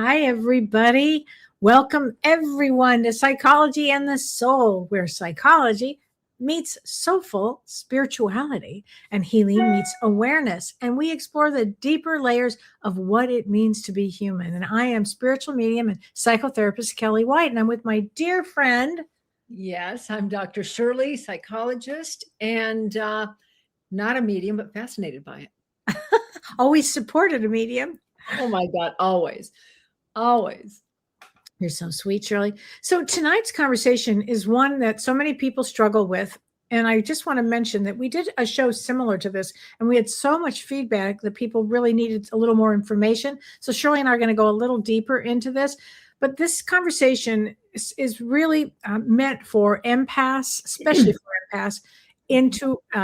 Hi, everybody. Welcome, everyone, to Psychology and the Soul, where psychology meets soulful spirituality and healing meets awareness. And we explore the deeper layers of what it means to be human. And I am spiritual medium and psychotherapist Kellee White, and I'm with my dear friend. Yes, I'm Dr. Shirley, psychologist, and not a medium, but fascinated by it. Always supported a medium. Oh my God, always, always. You're so sweet, Shirley. So tonight's conversation is one that so many people struggle with. And I just want to mention that we did a show similar to this, and we had so much feedback that people really needed a little more information. So Shirley and I are going to go a little deeper into this. But this conversation is really meant for empaths, especially for empaths,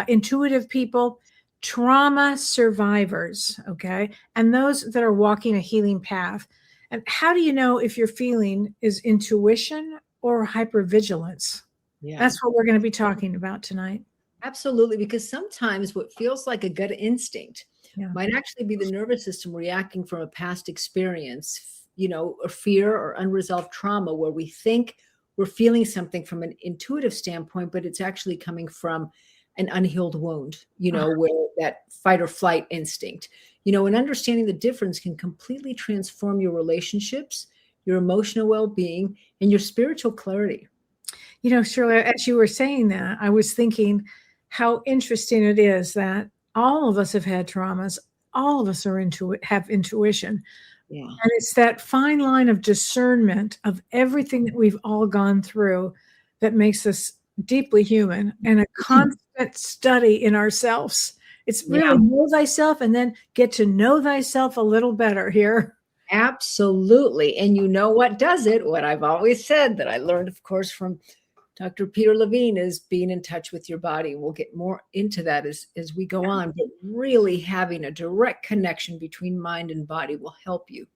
intuitive people, trauma survivors, okay, and those that are walking a healing path. And how do you know if your feeling is intuition or hypervigilance? Yeah, That's what we're going to be talking about tonight. absolutely. Because sometimes what feels like a gut instinct might actually be the nervous system reacting from a past experience, or fear or unresolved trauma, where we think we're feeling something from an intuitive standpoint, but it's actually coming from an unhealed wound, where that fight or flight instinct, and understanding the difference can completely transform your relationships, your emotional well-being, and your spiritual clarity. Shirley, as you were saying that, I was thinking how interesting it is that all of us have had traumas. All of us have intuition. Yeah. And it's that fine line of discernment of everything that we've all gone through that makes us deeply human and a constant study in ourselves. It's really know thyself and then get to know thyself a little better here. Absolutely. And you know what does it? What I've always said that I learned, of course, from Dr. Peter Levine is being in touch with your body. We'll get more into that as we go on, but really having a direct connection between mind and body will help you.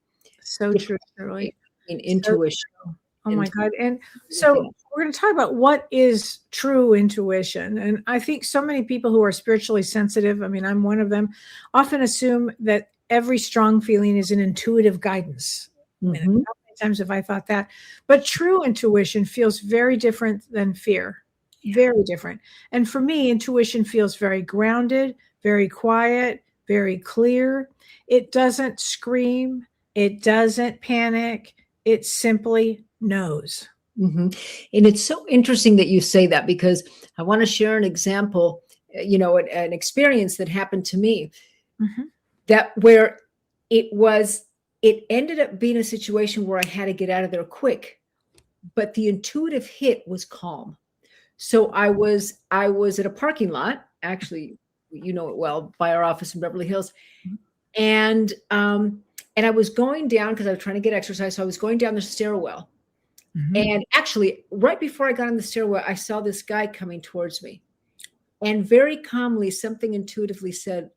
So true, Shirley. In intuition. So oh my God. And so we're going to talk about what is true intuition. And I think so many people who are spiritually sensitive, I mean, I'm one of them, often assume that every strong feeling is an intuitive guidance. I mean, how many times have I thought that? But true intuition feels very different than fear. Very different. And for me, intuition feels very grounded, very quiet, very clear. It doesn't scream. It doesn't panic. It simply knows. And it's so interesting that you say that, because I want to share an example, an experience that happened to me that where it ended up being a situation where I had to get out of there quick, but the intuitive hit was calm. So I was at a parking lot, actually, it well, by our office in Beverly Hills. And I was going down because I was trying to get exercise. So I was going down the stairwell. And actually, right before I got on the stairwell, I saw this guy coming towards me. And very calmly, something intuitively said,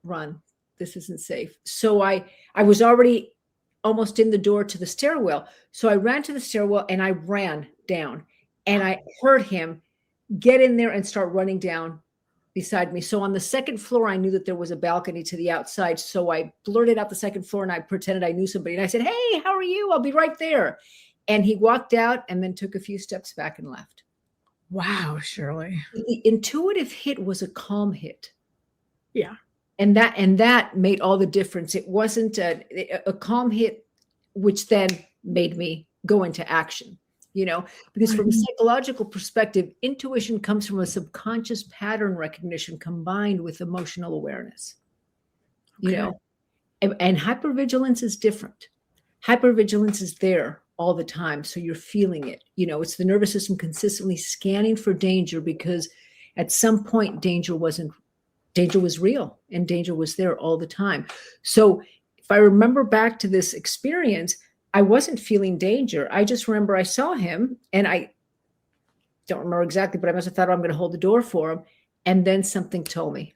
run, this isn't safe. So I was already almost in the door to the stairwell. So I ran to the stairwell and I ran down. And I heard him get in there and start running down beside me. So on the second floor, I knew that there was a balcony to the outside. So I blurted out the second floor and I pretended I knew somebody. And I said, hey, how are you? I'll be right there. And he walked out and then took a few steps back and left. Wow, Shirley. The intuitive hit was a calm hit. Yeah. And that made all the difference. It wasn't a calm hit, which then made me go into action, because from a psychological perspective, intuition comes from a subconscious pattern recognition combined with emotional awareness, and hypervigilance is different. Hypervigilance is there all the time. So you're feeling it, it's the nervous system consistently scanning for danger, because at some point danger was real and danger was there all the time. So if I remember back to this experience, I wasn't feeling danger. I just remember I saw him, and I don't remember exactly, but I must have thought, I'm going to hold the door for him. And then something told me,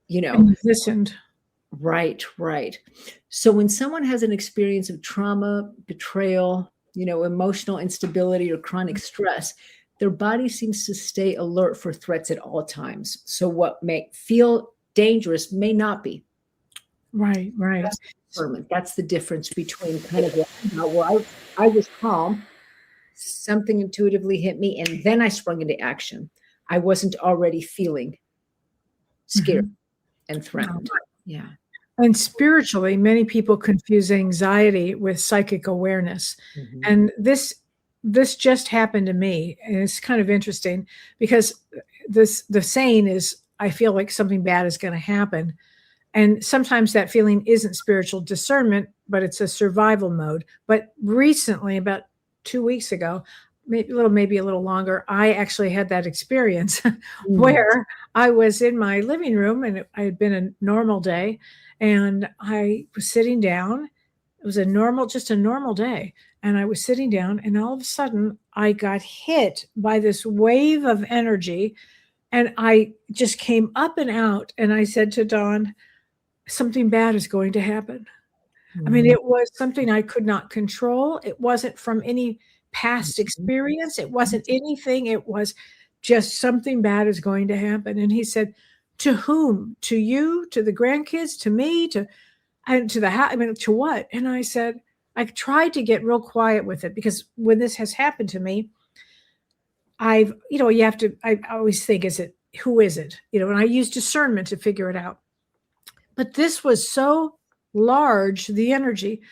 And you listened. Right. So when someone has an experience of trauma, betrayal, emotional instability or chronic stress, their body seems to stay alert for threats at all times. So what may feel dangerous may not be. Right, right. That's discernment. That's the difference between kind of where I was calm, something intuitively hit me, and then I sprung into action. I wasn't already feeling scared Mhm. and Wow. threatened. Yeah. And spiritually, many people confuse anxiety with psychic awareness. Mhm. And this just happened to me. And it's kind of interesting because the saying is I feel like something bad is going to happen. And sometimes that feeling isn't spiritual discernment, but it's a survival mode. But recently, about 2 weeks ago, maybe a little longer, I actually had that experience Mm. where I was in my living room and I had been a normal day, and I was sitting down. It was just a normal day. And I was sitting down, and all of a sudden, I got hit by this wave of energy, and I just came up and out. And I said to Dawn, something bad is going to happen. I mean, Mm. it was something I could not control. It wasn't from any past Mhm. experience. It wasn't anything. It was just something bad is going to happen. And he said, to whom? To you, to the grandkids, to me, and to the house. I mean, to what? And I said, I tried to get real quiet with it because when this has happened to me, you have to, I always think, who is it? And I use discernment to figure it out. But this was so large, the energy,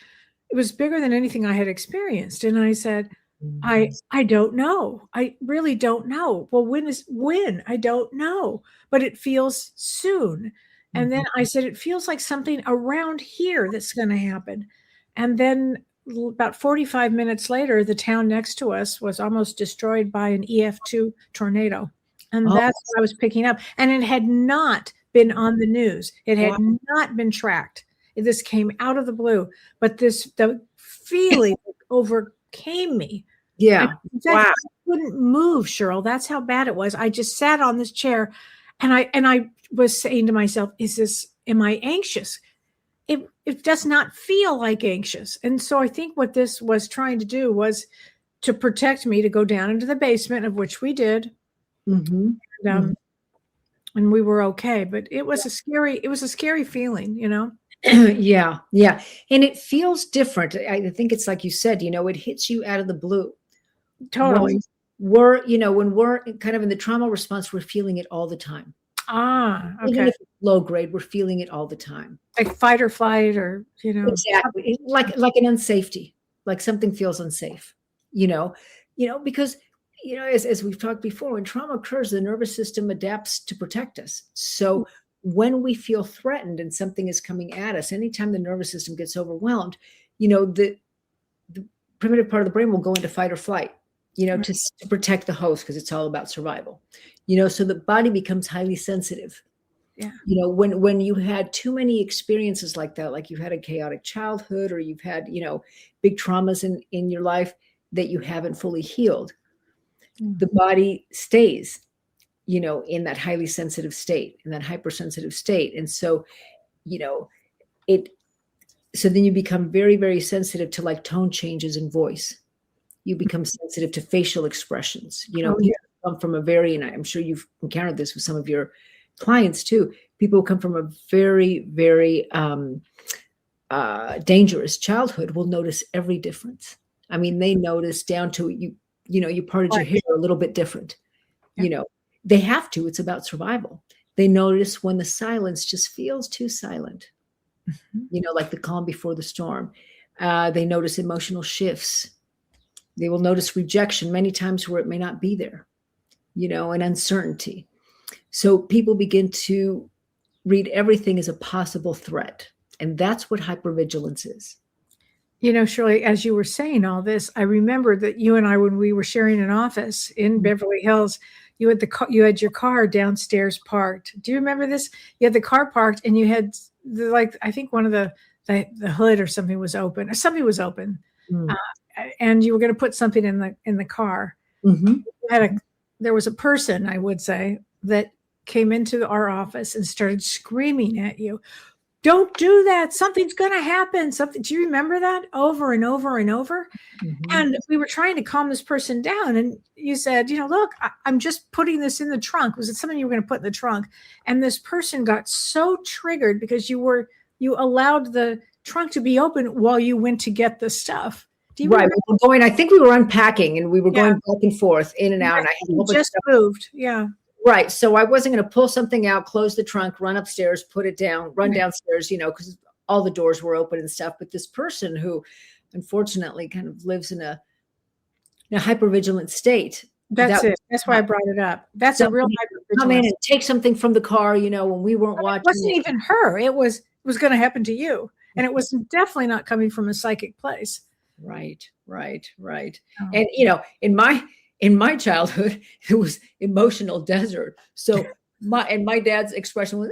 it was bigger than anything I had experienced. And I said, Mhm. I don't know. I really don't know. Well, when? I don't know, but it feels soon. And then Mhm. I said, it feels like something around here that's going to happen. And then about 45 minutes later, the town next to us was almost destroyed by an EF2 tornado. And Oh, that's what I was picking up. And it had not been on the news. It had wow. not been tracked. This came out of the blue, but the feeling overcame me. And Yeah. in fact, Wow. I couldn't move, Cheryl. That's how bad it was. I just sat on this chair, and I was saying to myself, am I anxious? It does not feel like anxious. And so I think what this was trying to do was to protect me, to go down into the basement, of which we did. Mhm. And, Mhm. and we were okay. But it was a scary feeling. Yeah, yeah. And it feels different. I think it's like you said, it hits you out of the blue. Totally. When when we're kind of in the trauma response, we're feeling it all the time. Ah, Even okay. if it's low grade, we're feeling it all the time. Like fight or flight, or. Exactly. Like an unsafety, like something feels unsafe, you know, because as we've talked before, when trauma occurs, the nervous system adapts to protect us. So when we feel threatened and something is coming at us, anytime the nervous system gets overwhelmed, the primitive part of the brain will go into fight or flight, to protect the host, because it's all about survival. So the body becomes highly sensitive. Yeah. When you had too many experiences like that, like you've had a chaotic childhood, or you've had big traumas in your life that you haven't fully healed, the body stays in that highly sensitive state, in that hypersensitive state. And so you know it so then you become very, very sensitive to like tone changes in voice. You become sensitive to facial expressions. Oh, yeah. People come from and I'm sure you've encountered this with some of your clients too. People who come from a very, very dangerous childhood will notice every difference. I mean, they notice down to you parted your Right. hair a little bit different. Yeah. They have to. It's about survival. They notice when the silence just feels too silent. Mhm. Like the calm before the storm. They notice emotional shifts. They will notice rejection many times where it may not be there, and uncertainty. So people begin to read everything as a possible threat. And that's what hypervigilance is. Shirley, as you were saying all this, I remember that you and I, when we were sharing an office in Beverly Hills, you had your car downstairs parked. Do you remember this? You had the car parked, and you had I think one of the hood or something was open, or something was open, Mm. and you were going to put something in the car. Mm-hmm. There was a person, I would say, that came into our office and started screaming at you, don't do that, something's going to happen, something. Do you remember that? Over and over and over. Mm-hmm. And we were trying to calm this person down, and you said, look, I'm just putting this in the trunk. Was it something you were going to put in the trunk? And this person got so triggered because you were you allowed the trunk to be open while you went to get the stuff. Do you Right. remember? We were going, I think we were unpacking and we were Yeah. going back and forth, in and out. And I had a whole bunch of Just stuff. moved. Yeah. Right. So I wasn't going to pull something out, close the trunk, run upstairs, put it down, run downstairs, you know, because all the doors were open and stuff. But this person who unfortunately kind of lives in a hypervigilant state. That's it. That's why I brought it up. That's a real come in hypervigilance. and take something from the car, you know, when we weren't watching. It wasn't even her. It was going to happen to you. And it was definitely not coming from a psychic place. Right. Oh. And, you know, in my childhood, it was emotional desert. So my dad's expression was,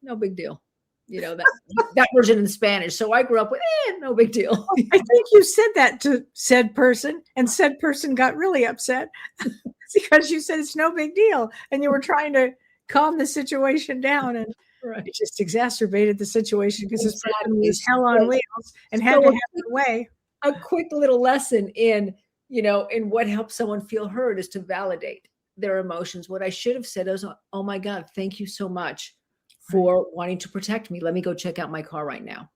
no big deal. You know, that version in Spanish. So I grew up with, no big deal. I think you said that to said person, and said person got really upset because you said it's no big deal. And you were trying to calm the situation down, and it just exacerbated the situation because this person was hell on wheels and had to have it away. A quick little lesson in, you know, in what helps someone feel heard is to validate their emotions. What I should have said is, oh my God, thank you so much for wanting to protect me. Let me go check out my car right now.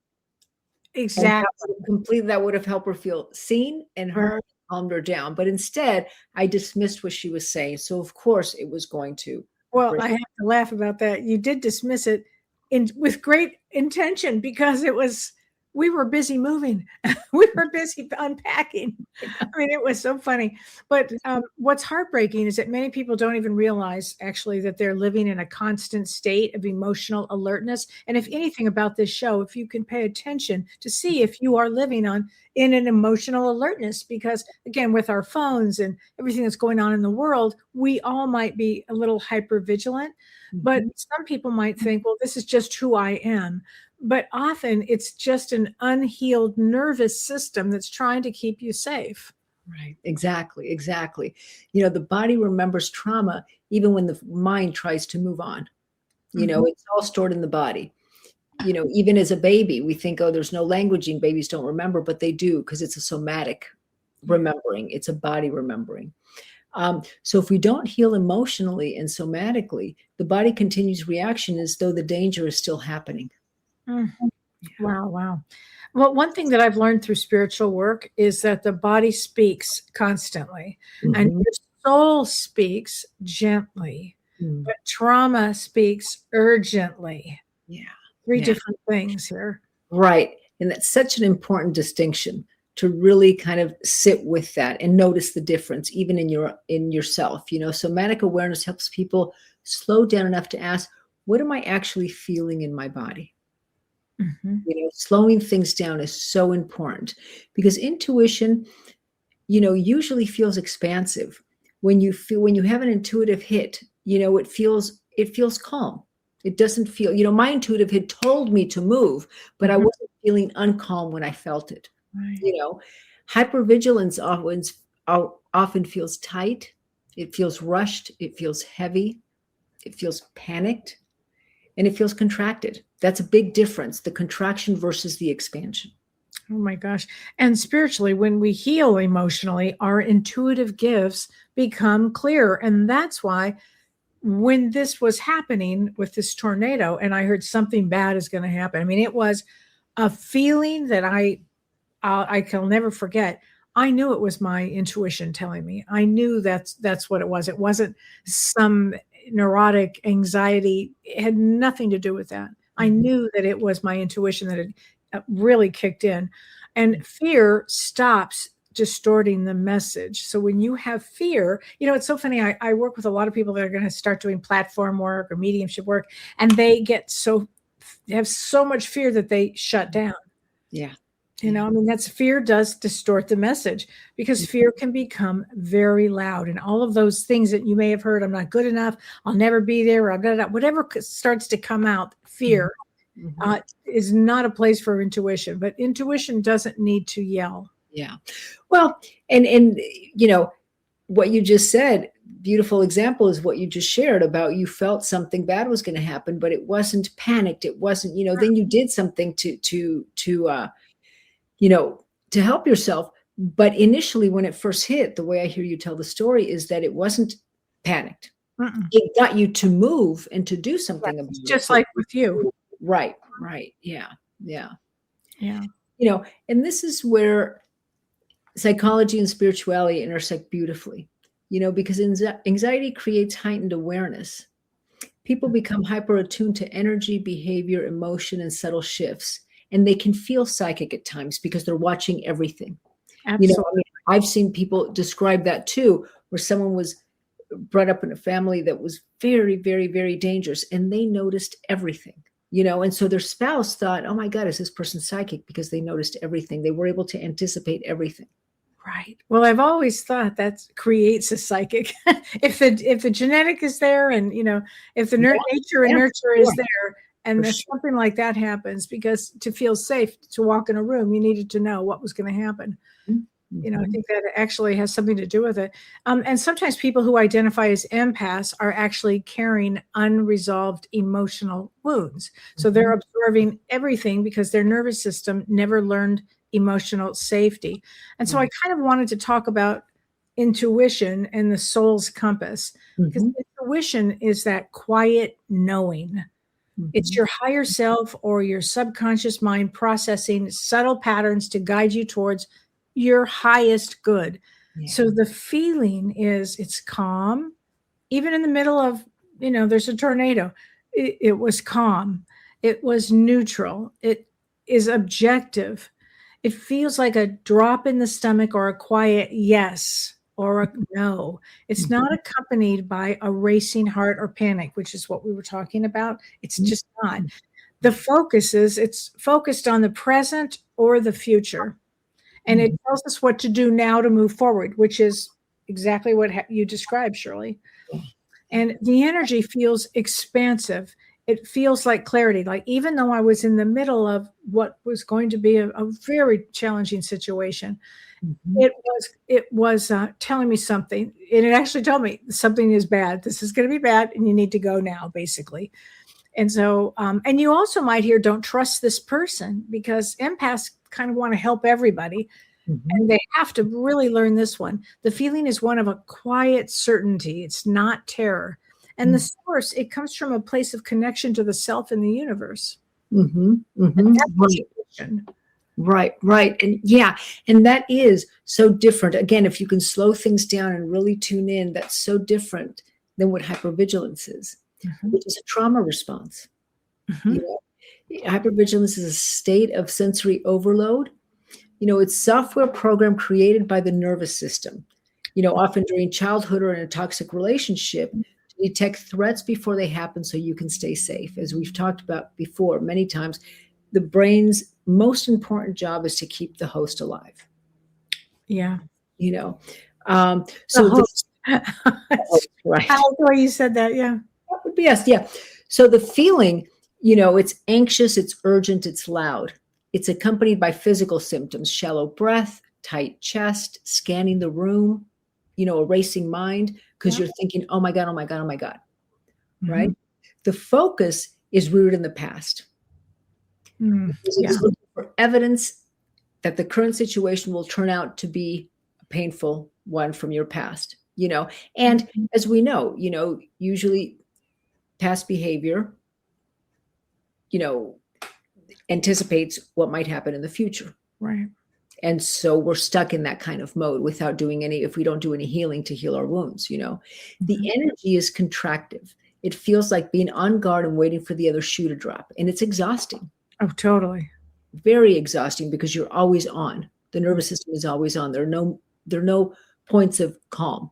Exactly. That would have helped her feel seen and heard, calmed her down. But instead, I dismissed what she was saying. So of course it was going to. Well, I have to laugh about that. You did dismiss it with great intention because we were busy moving. We were busy unpacking. I mean, it was so funny. But what's heartbreaking is that many people don't even realize actually that they're living in a constant state of emotional alertness. And if anything about this show, if you can pay attention to see if you are living in an emotional alertness, because again, with our phones and everything that's going on in the world, we all might be a little hyper vigilant. But some people might think, well, this is just who I am. But often it's just an unhealed nervous system that's trying to keep you safe. Right. Exactly. You know, the body remembers trauma even when the mind tries to move on. You know, it's all stored in the body. You know, even as a baby, we think, oh, there's no languaging. Babies don't remember, but they do because it's a somatic remembering. It's a body remembering. So if we don't heal emotionally and somatically, the body continues reaction as though the danger is still happening. Wow. Well, one thing that I've learned through spiritual work is that the body speaks constantly and your soul speaks gently, but trauma speaks urgently. Yeah. Three different things here. Right. And that's such an important distinction to really kind of sit with that and notice the difference even in yourself. You know, somatic awareness helps people slow down enough to ask, what am I actually feeling in my body? You know, slowing things down is so important because intuition, you know, usually feels expansive. When you have an intuitive hit, you know, it feels calm. It doesn't feel, you know, my intuitive hit told me to move, but I wasn't feeling uncalm when I felt it. Right. You know, hypervigilance often feels tight. It feels rushed. It feels heavy. It feels panicked. And it feels contracted. That's a big difference, the contraction versus the expansion. Oh my gosh. And spiritually, when we heal emotionally, our intuitive gifts become clearer. And that's why when this was happening with this tornado and I heard something bad is going to happen, I mean, it was a feeling that I can never forget. I knew it was my intuition telling me. I knew that's what it was. It wasn't some neurotic anxiety. It had nothing to do with that. I knew that it was my intuition that had really kicked in. And fear stops distorting the message. So when you have fear, you know, it's so funny. I work with a lot of people that are going to start doing platform work or mediumship work, and they have so much fear that they shut down. Yeah. You know, I mean, fear does distort the message because fear can become very loud. And all of those things that you may have heard, I'm not good enough, I'll never be there, or whatever starts to come out, fear is not a place for intuition. But intuition doesn't need to yell. Yeah. Well, and you know, what you just said, beautiful example is what you just shared about you felt something bad was going to happen, but it wasn't panicked. It wasn't, you know, then you did something to you know, to help yourself. But initially when it first hit, the way I hear you tell the story is that it wasn't panicked. It got you to move and to do something about it. Just like with you. Right. Yeah. Yeah. Yeah. And this is where psychology and spirituality intersect beautifully, because anxiety creates heightened awareness. People become hyper attuned to energy, behavior, emotion, and subtle shifts. And they can feel psychic at times because they're watching everything. Absolutely. I've seen people describe that too, where someone was brought up in a family that was very, very, very dangerous, and they noticed everything, and so their spouse thought, oh my God, is this person psychic? Because they noticed everything. They were able to anticipate everything. Right. Well, I've always thought that creates a psychic. if the genetic is there, and if the nature and nurture is there, and if something like that happens, because to feel safe to walk in a room, you needed to know what was going to happen. I think that actually has something to do with it. And sometimes people who identify as empaths are actually carrying unresolved emotional wounds. So they're absorbing everything because their nervous system never learned emotional safety. And so I kind of wanted to talk about intuition and the soul's compass, because intuition is that quiet knowing. It's your higher self or your subconscious mind processing subtle patterns to guide you towards your highest good. So the feeling is it's calm, even in the middle of, there's a tornado. It was calm. It was neutral. It is objective. It feels like a drop in the stomach or a quiet yes or a no. It's not accompanied by a racing heart or panic, which is what we were talking about. It's just not. The focus is it's focused on the present or the future. And it tells us what to do now to move forward, which is exactly what you described, Shirley. And the energy feels expansive. It feels like clarity. Like even though I was in the middle of what was going to be a very challenging situation, it was telling me something. And it actually told me something is bad. This is going to be bad, and you need to go now, basically. And so, and you also might hear, don't trust this person, because empaths kind of want to help everybody. And they have to really learn this one. The feeling is one of a quiet certainty. It's not terror. And the source, it comes from a place of connection to the self and the universe. Right. And that is so different. Again, if you can slow things down and really tune in, that's so different than what hypervigilance is, which is a trauma response. Hypervigilance is a state of sensory overload. It's software program created by the nervous system, often during childhood or in a toxic relationship, to detect threats before they happen so you can stay safe. As we've talked about before many times, the brain's most important job is to keep the host alive. Yeah. So right. I like the way you said that. Yeah. That would be us. Yeah. So the feeling, it's anxious, it's urgent, it's loud. It's accompanied by physical symptoms: shallow breath, tight chest, scanning the room, a racing mind, because you're thinking, oh my God, oh my God, oh my God. Right? The focus is rooted in the past. It's looking for evidence that the current situation will turn out to be a painful one from your past, and as we know, usually past behavior, anticipates what might happen in the future. Right. And so we're stuck in that kind of mode without doing if we don't do any healing to heal our wounds, the energy is contractive. It feels like being on guard and waiting for the other shoe to drop. And it's exhausting. Oh, totally. Very exhausting, because you're always on. The nervous system is always on. There are no points of calm.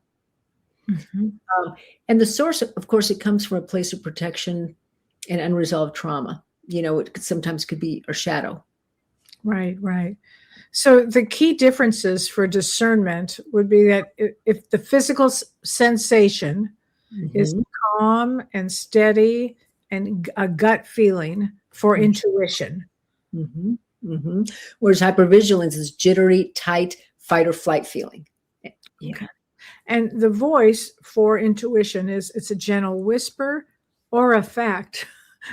And the source, of course, it comes from a place of protection and unresolved trauma. It sometimes could be a shadow. Right. So the key differences for discernment would be that if the physical sensation is calm and steady and a gut feeling for intuition. Whereas hypervigilance is jittery, tight, fight or flight feeling. Okay. And the voice for intuition it's a gentle whisper or a fact,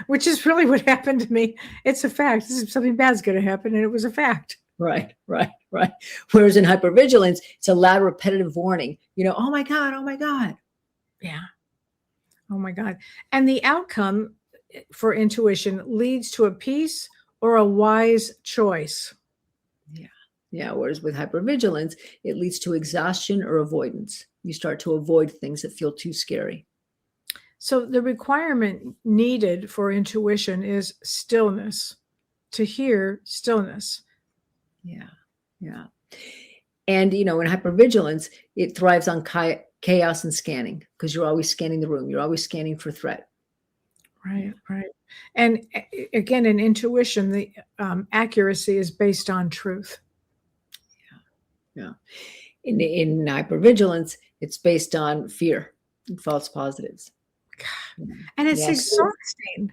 which is really what happened to me. It's a fact. Something bad's going to happen, and it was a fact. Right. Whereas in hypervigilance, it's a loud, repetitive warning. Oh my God, oh my God. Yeah. Oh my God. And the outcome for intuition leads to a peace or a wise choice? Yeah. Yeah. Whereas with hypervigilance, it leads to exhaustion or avoidance. You start to avoid things that feel too scary. So the requirement needed for intuition is stillness, to hear stillness. Yeah. Yeah. And, in hypervigilance, it thrives on chaos and scanning because you're always scanning the room. You're always scanning for threat. Right, right. And again, in intuition, the accuracy is based on truth. Yeah. In hypervigilance, it's based on fear and false positives. And it's Yes. exhausting.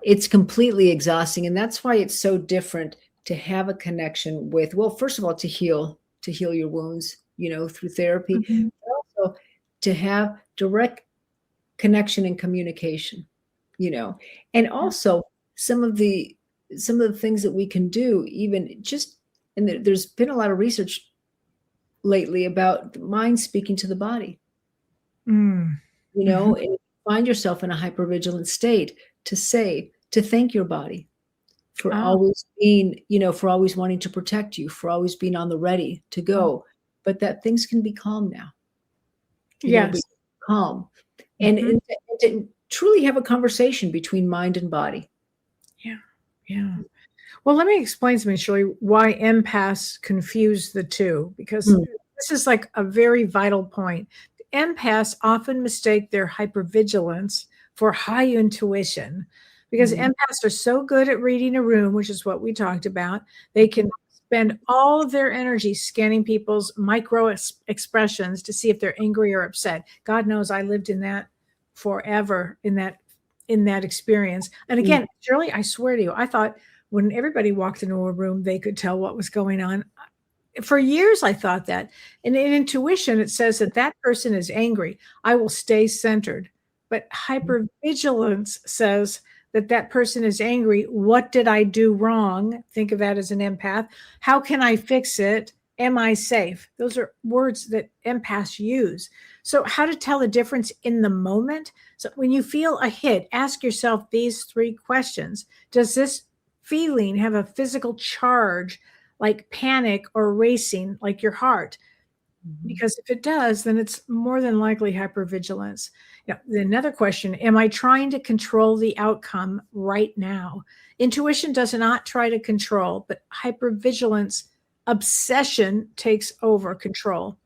It's completely exhausting. And that's why it's so different to have a connection with, well, first of all, to heal your wounds, through therapy, but also to have direct connection and communication, and also some of the things that we can do, even just, and there's been a lot of research lately about the mind speaking to the body, and find yourself in a hypervigilant state to thank your body for always being, for always wanting to protect you, for always being on the ready to go, but that things can be calm now. Yes. Calm. And to truly have a conversation between mind and body. Yeah. Yeah. Well, let me explain to me, Shirley, why empaths confuse the two, because this is like a very vital point. Empaths often mistake their hypervigilance for high intuition because empaths are so good at reading a room, which is what we talked about. They can spend all of their energy scanning people's micro expressions to see if they're angry or upset. God knows I lived in that forever, in that experience. And again, Shirley, I swear to you, I thought when everybody walked into a room, they could tell what was going on. For years, I thought that. And in intuition, it says that person is angry. I will stay centered. But hypervigilance says that person is angry. What did I do wrong? Think of that as an empath. How can I fix it? Am I safe? Those are words that empaths use. So how to tell the difference in the moment? So when you feel a hit, ask yourself these 3 questions. Does this feeling have a physical charge, like panic or racing, like your heart? Because if it does, then it's more than likely hypervigilance. Another question, am I trying to control the outcome right now? Intuition does not try to control, but hypervigilance obsession takes over control.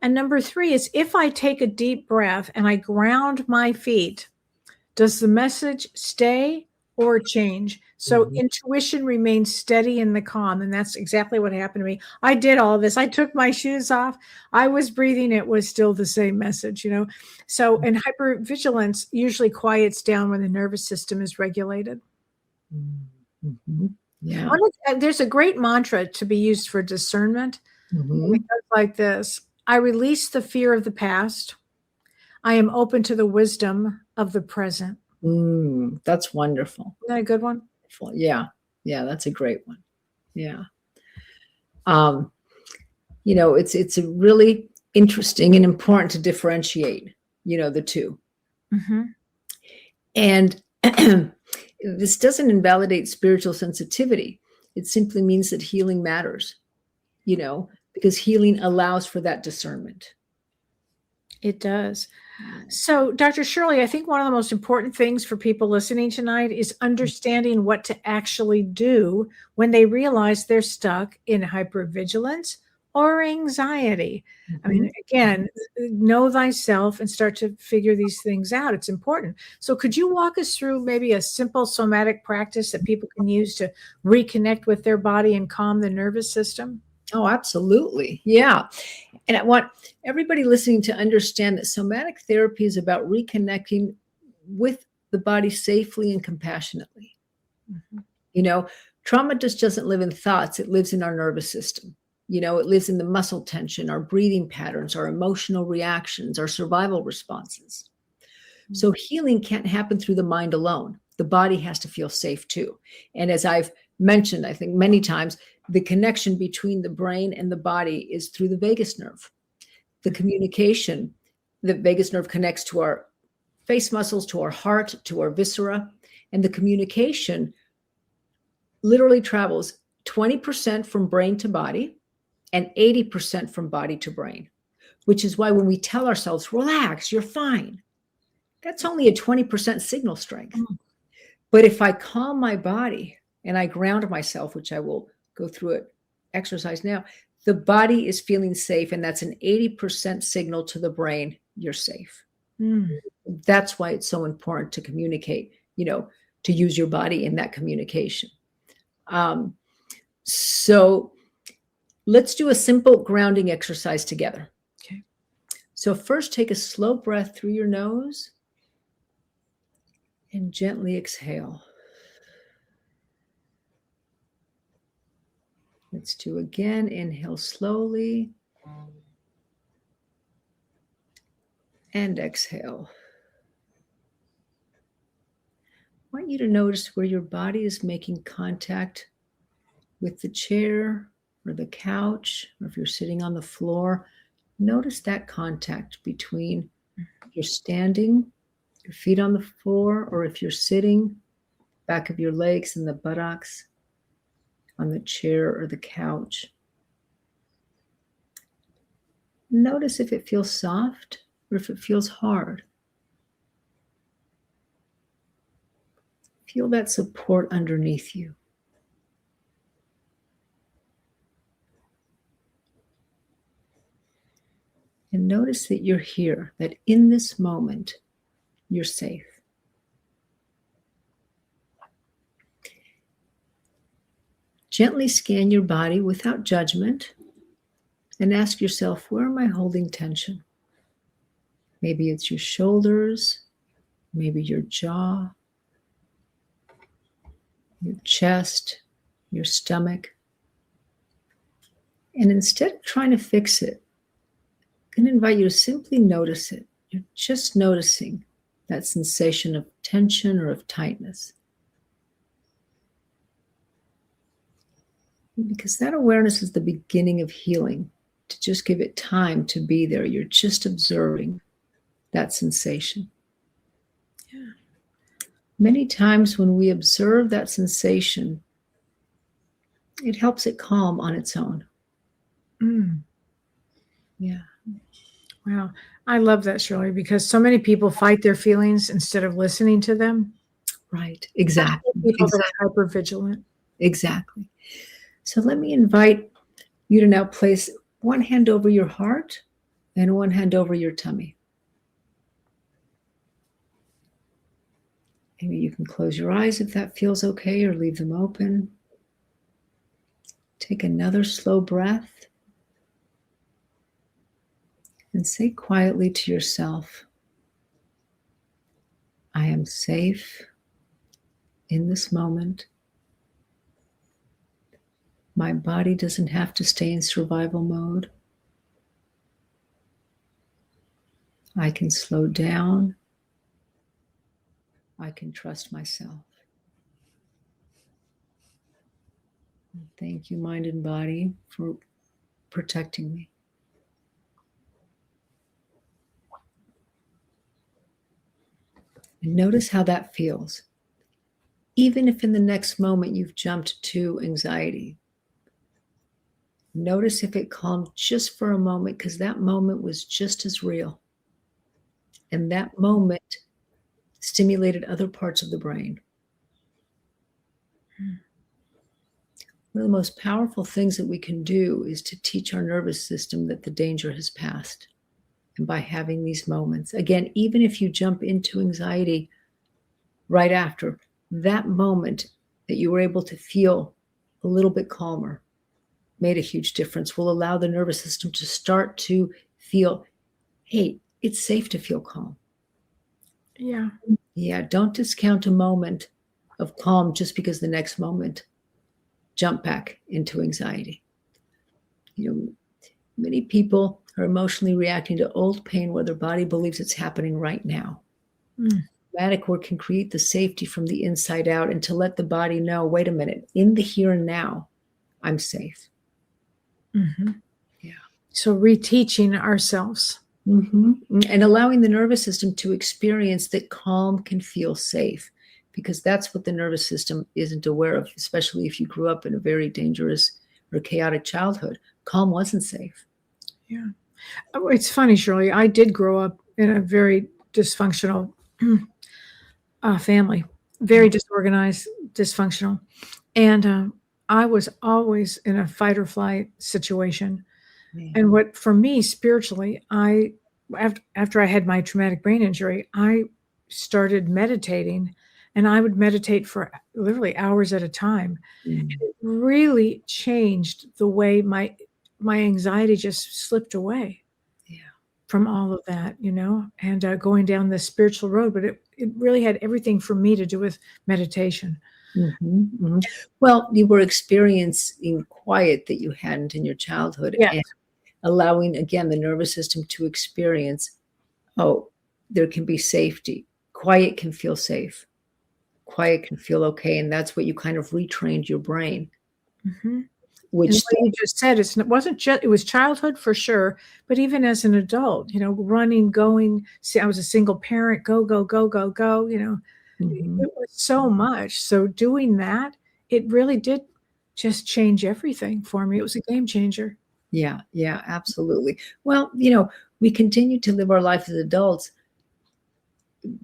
And number 3 is, if I take a deep breath and I ground my feet, does the message stay or change? So intuition remains steady in the calm. And that's exactly what happened to me. I did all this. I took my shoes off. I was breathing. It was still the same message, So, and hypervigilance usually quiets down when the nervous system is regulated. Yeah. There's a great mantra to be used for discernment. It goes like this: I release the fear of the past. I am open to the wisdom of the present. That's wonderful. Isn't that a good one? Yeah. Yeah, that's a great one. Yeah. It's a really interesting and important to differentiate, the two. And this doesn't invalidate spiritual sensitivity. It simply means that healing matters, because healing allows for that discernment. It does. So, Dr. Shirley, I think one of the most important things for people listening tonight is understanding what to actually do when they realize they're stuck in hypervigilance or anxiety. I mean, again, know thyself and start to figure these things out. It's important. So could you walk us through maybe a simple somatic practice that people can use to reconnect with their body and calm the nervous system? Oh, absolutely. Yeah. And I want everybody listening to understand that somatic therapy is about reconnecting with the body safely and compassionately. Trauma just doesn't live in thoughts. It lives in our nervous system. It lives in the muscle tension, our breathing patterns, our emotional reactions, our survival responses. So healing can't happen through the mind alone. The body has to feel safe too. And as I've mentioned, I think many times, the connection between the brain and the body is through the vagus nerve. The communication, the vagus nerve connects to our face muscles, to our heart, to our viscera, and the communication literally travels 20% from brain to body and 80% from body to brain, which is why when we tell ourselves, relax, you're fine, that's only a 20% signal strength. Mm. But if I calm my body and I ground myself, which I will go through it exercise now, the body is feeling safe. And that's an 80% signal to the brain, you're safe. Mm. That's why it's so important to communicate, to use your body in that communication. So let's do a simple grounding exercise together. Okay. So first, take a slow breath through your nose and gently exhale. Let's do again. Inhale slowly and exhale. I want you to notice where your body is making contact with the chair or the couch, or if you're sitting on the floor, notice that contact between if you're standing, your feet on the floor, or if you're sitting, back of your legs and the buttocks on the chair or the couch. Notice if it feels soft or if it feels hard. Feel that support underneath you. And notice that you're here, that in this moment, you're safe. Gently scan your body without judgment and ask yourself, where am I holding tension? Maybe it's your shoulders, maybe your jaw, your chest, your stomach. And instead of trying to fix it, I'm going to invite you to simply notice it. You're just noticing that sensation of tension or of tightness. Because that awareness is the beginning of healing. To just give it time to be there. You're just observing that sensation. Yeah. Many times when we observe that sensation, it helps it calm on its own. Mm. Yeah. Wow. I love that, Shirley, because so many people fight their feelings instead of listening to them. Right. Exactly. People that are hypervigilant. Exactly. So let me invite you to now place one hand over your heart and one hand over your tummy. Maybe you can close your eyes if that feels okay, or leave them open. Take another slow breath and say quietly to yourself, I am safe in this moment. My body doesn't have to stay in survival mode. I can slow down. I can trust myself. Thank you, mind and body, for protecting me. And notice how that feels. Even if in the next moment you've jumped to anxiety, notice if it calmed just for a moment, because that moment was just as real. And that moment stimulated other parts of the brain. One of the most powerful things that we can do is to teach our nervous system that the danger has passed. And by having these moments, again, even if you jump into anxiety right after, that moment that you were able to feel a little bit calmer made a huge difference, will allow the nervous system to start to feel, hey, it's safe to feel calm. Yeah. Yeah, don't discount a moment of calm just because the next moment jump back into anxiety. Many people are emotionally reacting to old pain where their body believes it's happening right now. Somatic work can create the safety from the inside out, and to let the body know, wait a minute, in the here and now, I'm safe. Mm-hmm. Yeah. So reteaching ourselves. Mm-hmm. And allowing the nervous system to experience that calm can feel safe, because that's what the nervous system isn't aware of, especially if you grew up in a very dangerous or chaotic childhood. Calm wasn't safe. Yeah. Oh, it's funny, Shirley. I did grow up in a very dysfunctional family, very disorganized, dysfunctional. And I was always in a fight or flight situation. Yeah. And what, for me, spiritually, after I had my traumatic brain injury, I started meditating, and I would meditate for literally hours at a time. Mm. It really changed the way my anxiety just slipped away. Yeah. From all of that, and going down the spiritual road. But it really had everything for me to do with meditation. Mm-hmm, mm-hmm. Well, you were experiencing quiet that you hadn't in your childhood, Yes. and allowing, again, the nervous system to experience, oh, there can be safety. Quiet can feel safe. Quiet can feel okay. And that's what you kind of retrained your brain. Mm-hmm. Which and what you just said, it was childhood for sure, but even as an adult, running, going, see, I was a single parent, go, go, go, go, go, mm-hmm. It was so much. So doing that, it really did just change everything for me. It was a game changer. Yeah, absolutely. Well, we continue to live our life as adults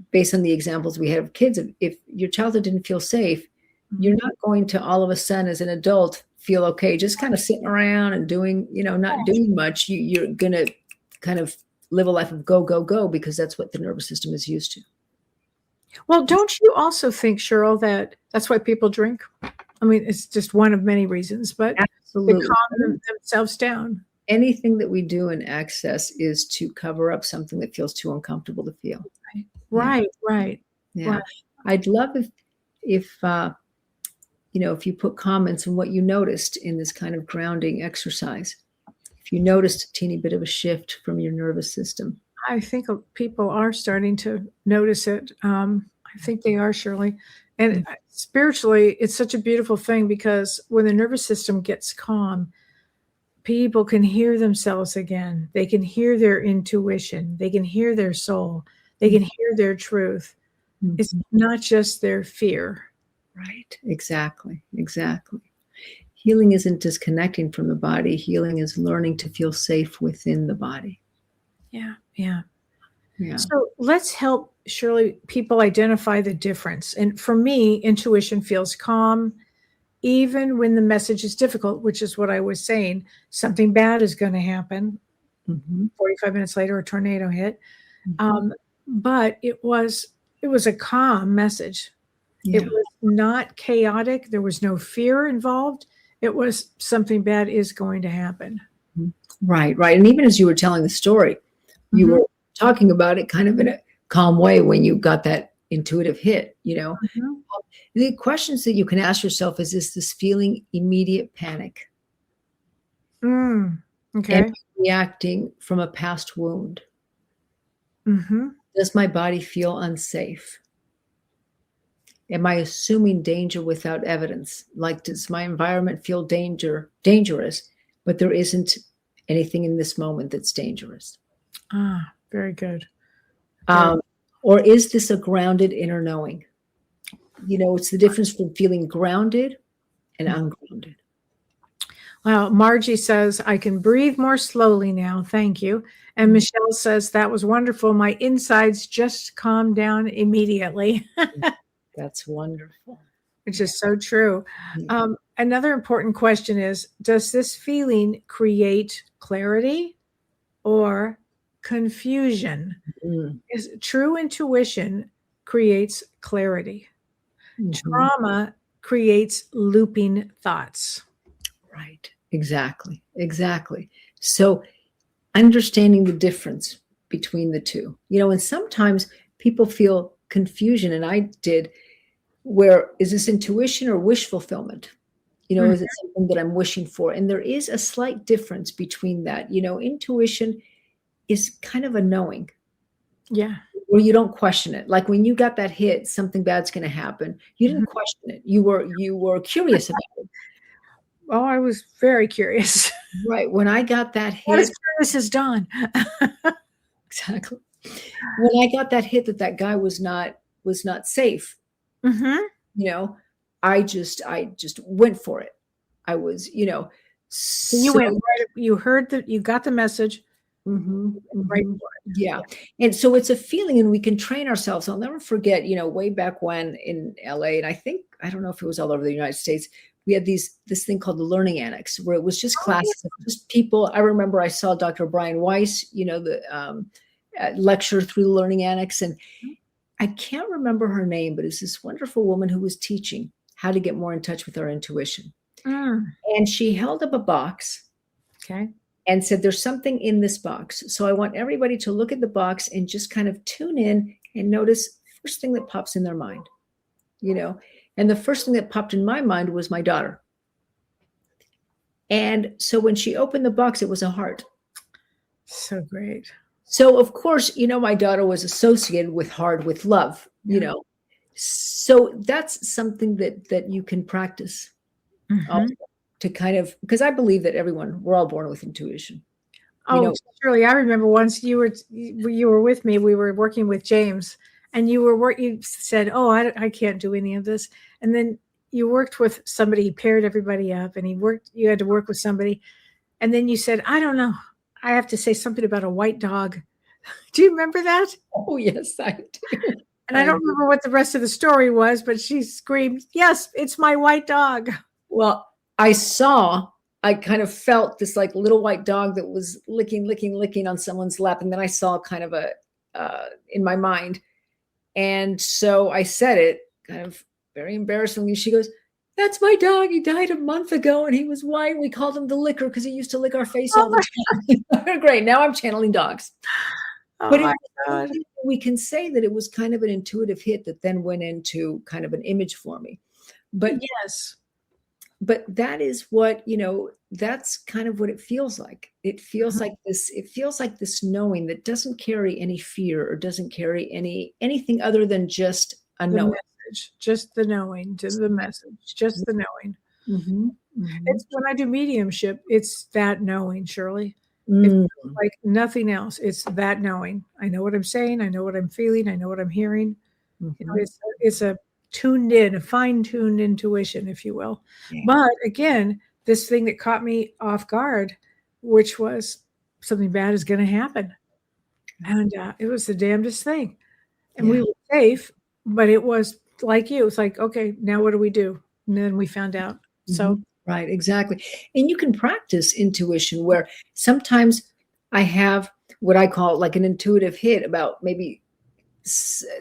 based on the examples we had of kids. If your childhood didn't feel safe, mm-hmm. you're not going to all of a sudden as an adult feel okay, just kind of sitting around and doing, not doing much. You're going to kind of live a life of go, go, go, because that's what the nervous system is used to. Well, don't you also think, Cheryl, that that's why people drink? I mean, it's just one of many reasons, but absolutely, they calm themselves down. Anything that we do in excess is to cover up something that feels too uncomfortable to feel. Right. Yeah. Right. I'd love if you put comments on what you noticed in this kind of grounding exercise. If you noticed a teeny bit of a shift from your nervous system. I think people are starting to notice it. I think they are, Shirley. And spiritually, it's such a beautiful thing, because when the nervous system gets calm, people can hear themselves again. They can hear their intuition. They can hear their soul. They can hear their truth. Mm-hmm. It's not just their fear. Right. Exactly. Healing isn't disconnecting from the body. Healing is learning to feel safe within the body. Yeah. So let's help, Shirley, people identify the difference. And for me, intuition feels calm, even when the message is difficult, which is what I was saying. Something bad is going to happen. Mm-hmm. 45 minutes later, a tornado hit. Mm-hmm. But it was a calm message. Yeah. It was not chaotic. There was no fear involved. It was something bad is going to happen. Right. And even as you were telling the story, you were talking about it kind of in a calm way when you got that intuitive hit, Mm-hmm. The questions that you can ask yourself is this feeling immediate panic? Okay. And reacting from a past wound? Mm-hmm. Does my body feel unsafe? Am I assuming danger without evidence? Like, does my environment feel dangerous, but there isn't anything in this moment that's dangerous? Very good. Or is this a grounded inner knowing? It's the difference between feeling grounded and ungrounded. Wow. Margie says, I can breathe more slowly now. Thank you. And Michelle says, that was wonderful. My insides just calmed down immediately. That's wonderful. Which is so true. Yeah. Another important question is, does this feeling create clarity or confusion? Mm-hmm. Is true intuition creates clarity. Mm-hmm. Trauma creates looping thoughts. Right. Exactly. So understanding the difference between the two, and sometimes people feel confusion, and I did, where is this intuition or wish fulfillment? Mm-hmm. Is it something that I'm wishing for? And there is a slight difference between that. Intuition is kind of a knowing. Yeah. Where you don't question it. Like when you got that hit, something bad's going to happen. You didn't question it. You were curious about it. Oh, I was very curious. Right. When I got that hit. What is curious is done. Exactly. When I got that hit that guy was not safe. Mm-hmm. You know, I just went for it. I was, So you so went right, you heard that, you got the message, mhm, right mhm. for it. Yeah. And so it's a feeling, and we can train ourselves. I'll never forget, way back when in LA, and I don't know if it was all over the United States, we had this thing called the Learning Annex, where it was just Oh, yeah. classes of just people. I remember I saw Dr. Brian Weiss, the lecture through the Learning Annex, and I can't remember her name, but it's this wonderful woman who was teaching how to get more in touch with our intuition. Mm, And she held up a box okay. and said, there's something in this box. So I want everybody to look at the box and just kind of tune in and notice first thing that pops in their mind, And the first thing that popped in my mind was my daughter. And so when she opened the box, it was a heart. So great. So of course, my daughter was associated with love, Yeah. So that's something that you can practice Mm-hmm. to kind of, because I believe that we're all born with intuition. Oh, Shirley, I remember once you were with me. We were working with James, and you said, "Oh, I can't do any of this." And then you worked with somebody. He paired everybody up, and you had to work with somebody. And then you said, "I don't know. I have to say something about a white dog." Do you remember that? Oh, yes, I do. And I don't remember what the rest of the story was, but she screamed, "Yes, it's my white dog." Well, I kind of felt this like little white dog that was licking on someone's lap. And then I saw kind of in my mind. And so I said it kind of very embarrassingly. She goes, "That's my dog. He died a month ago and he was white. We called him the licker because he used to lick our face all the time." Great. Now I'm channeling dogs. Oh But my God. we can say that it was kind of an intuitive hit that then went into kind of an image for me. But Yes. but that is what, that's kind of what it feels like. It feels like this knowing that doesn't carry any fear or doesn't carry anything other than just a The knowing. message, just the knowing, to the message, just the knowing. Mm-hmm. Mm-hmm. It's when I do mediumship, it's that knowing, Shirley. It's Mm. like nothing else. It's that knowing. I know what I'm saying. I know what I'm feeling. I know what I'm hearing. Mhm. It's a tuned in, a fine-tuned intuition, if you will. Yeah. But again, this thing that caught me off guard, which was something bad is going to happen. And it was the damnedest thing. And we were safe, but it was like you. It's like, okay, now what do we do? And then we found out. So Right, exactly. And you can practice intuition where sometimes I have what I call like an intuitive hit about maybe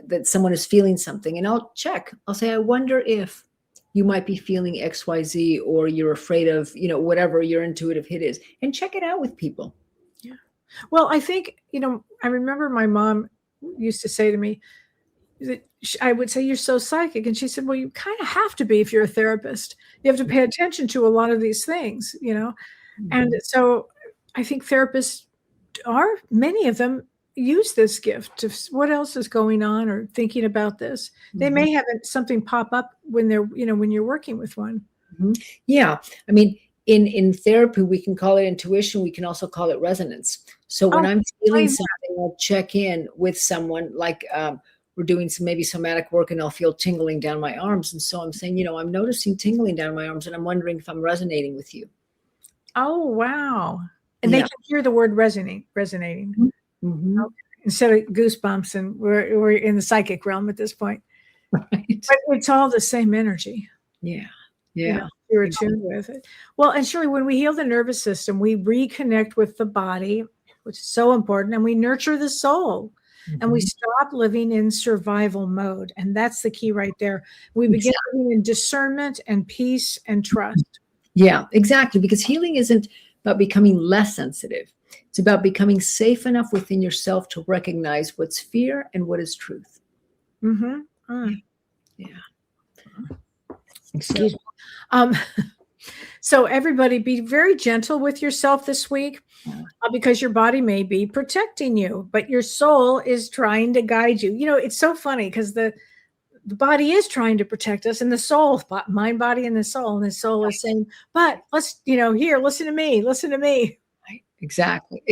that someone is feeling something, and I'll check. I'll say, I wonder if you might be feeling XYZ, or you're afraid of, whatever your intuitive hit is, and check it out with people. yeah. Well, I think, I remember my mom used to say to me that I would say, "You're so psychic." And she said, "Well, you kind of have to be if you're a therapist. You have to pay attention to a lot of these things, And so I think therapists many of them use this gift to what else is going on or thinking about this. They may have something pop up when when you're working with one. Yeah. I mean, in therapy, we can call it intuition. We can also call it resonance. So when I'm feeling something, I'll check in with someone, like we're doing maybe somatic work, and I'll feel tingling down my arms. And so I'm saying, I'm noticing tingling down my arms, and I'm wondering if I'm resonating with you. Oh, wow. And they can hear the word resonating. Mm-hmm. Okay. Instead of goosebumps, and we're in the psychic realm at this point. Right. But it's all the same energy. Yeah. Yeah. You're attuned with it. Well, and Shirley, when we heal the nervous system, we reconnect with the body, which is so important, and we nurture the soul. And we stop living in survival mode. And that's the key right there. We begin living in discernment and peace and trust. Yeah, exactly. Because healing isn't about becoming less sensitive. It's about becoming safe enough within yourself to recognize what's fear and what is truth. Yeah. Excuse me. So everybody, be very gentle with yourself this week, because your body may be protecting you, but your soul is trying to guide you. It's so funny because the body is trying to protect us, and the soul, mind, body, and the soul is saying, but let's, here, listen to me. Right. Exactly.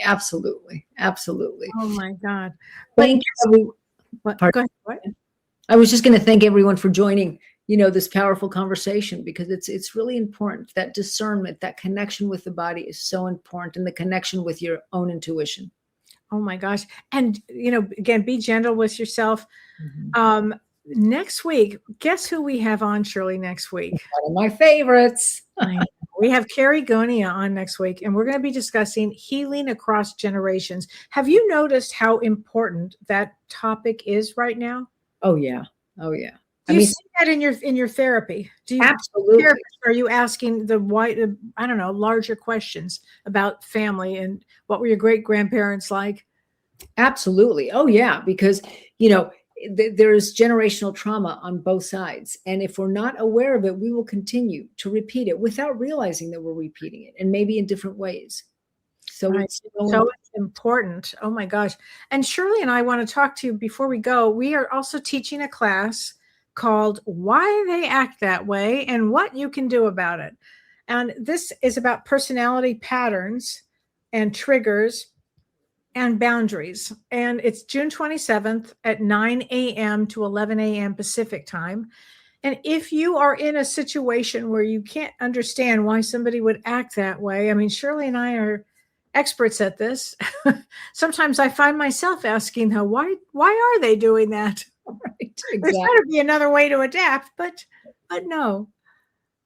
Absolutely. Oh my God. Thank you. Go ahead. What? I was just going to thank everyone for joining, this powerful conversation, because it's really important. That discernment, that connection with the body is so important, and the connection with your own intuition. Oh my gosh. And, again, be gentle with yourself. Mm-hmm. Next week, guess who we have on, Shirley, next week? One of my favorites. We have Kellee White on next week, and we're going to be discussing healing across generations. Have you noticed how important that topic is right now? Oh, yeah. Oh, yeah. Do you see that in your therapy? Do you absolutely? Are you asking larger questions about family and what were your great grandparents like? Absolutely. Oh, yeah. Because, there's generational trauma on both sides. And if we're not aware of it, we will continue to repeat it without realizing that we're repeating it, and maybe in different ways. So right. It's so important. Oh my gosh. And Shirley and I want to talk to you before we go. We are also teaching a class called Why They Act That Way and What You Can Do About It. And this is about personality patterns and triggers and boundaries. And it's June 27th at 9 a.m. to 11 a.m. Pacific time. And if you are in a situation where you can't understand why somebody would act that way, I mean, Shirley and I are experts at this. Sometimes I find myself asking her, why are they doing that? Right, exactly. There's got to be another way to adapt, but no.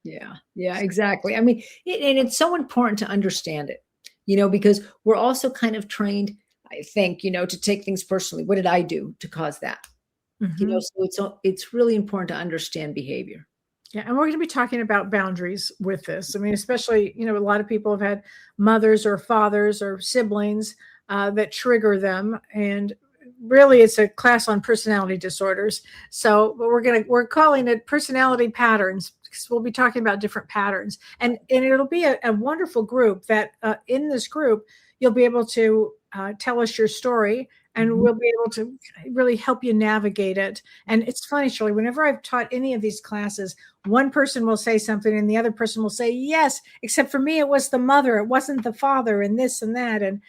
Yeah, exactly. I mean, and it's so important to understand it, because we're also kind of trained, I think, to take things personally. What did I do to cause that? Mm-hmm. So it's really important to understand behavior. Yeah, and we're going to be talking about boundaries with this. I mean, especially, a lot of people have had mothers or fathers or siblings that trigger them, and really it's a class on personality disorders. So we're calling it personality patterns, because we'll be talking about different patterns, and it'll be a wonderful group that in this group you'll be able to tell us your story, and we'll be able to really help you navigate it. And it's funny, Shirley, whenever I've taught any of these classes, one person will say something and the other person will say, yes, except for me, it was the mother, it wasn't the father, and this and that. And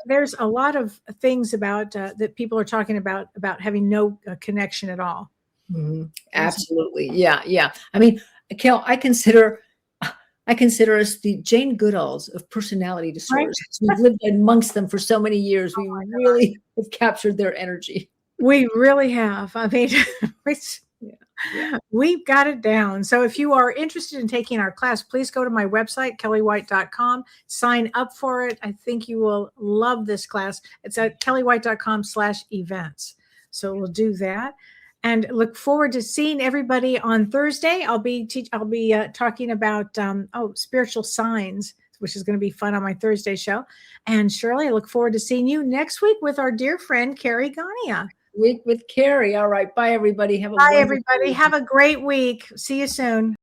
there's a lot of things about that people are talking about having no connection at all. Mm-hmm. Absolutely. Yeah. I mean, Kel, I consider us the Jane Goodalls of personality disorders. Right? We've lived amongst them for so many years. We really have captured their energy. We really have. I mean, we've got it down. So if you are interested in taking our class, please go to my website, kelleewhite.com, sign up for it. I think you will love this class. It's at kelleewhite.com/events. So we'll do that. And look forward to seeing everybody on Thursday. I'll be talking about spiritual signs, which is going to be fun on my Thursday show. And Shirley, I look forward to seeing you next week with our dear friend Kellee White. With Carrie. All right. Bye, everybody. Bye, everybody. Have a great week. See you soon.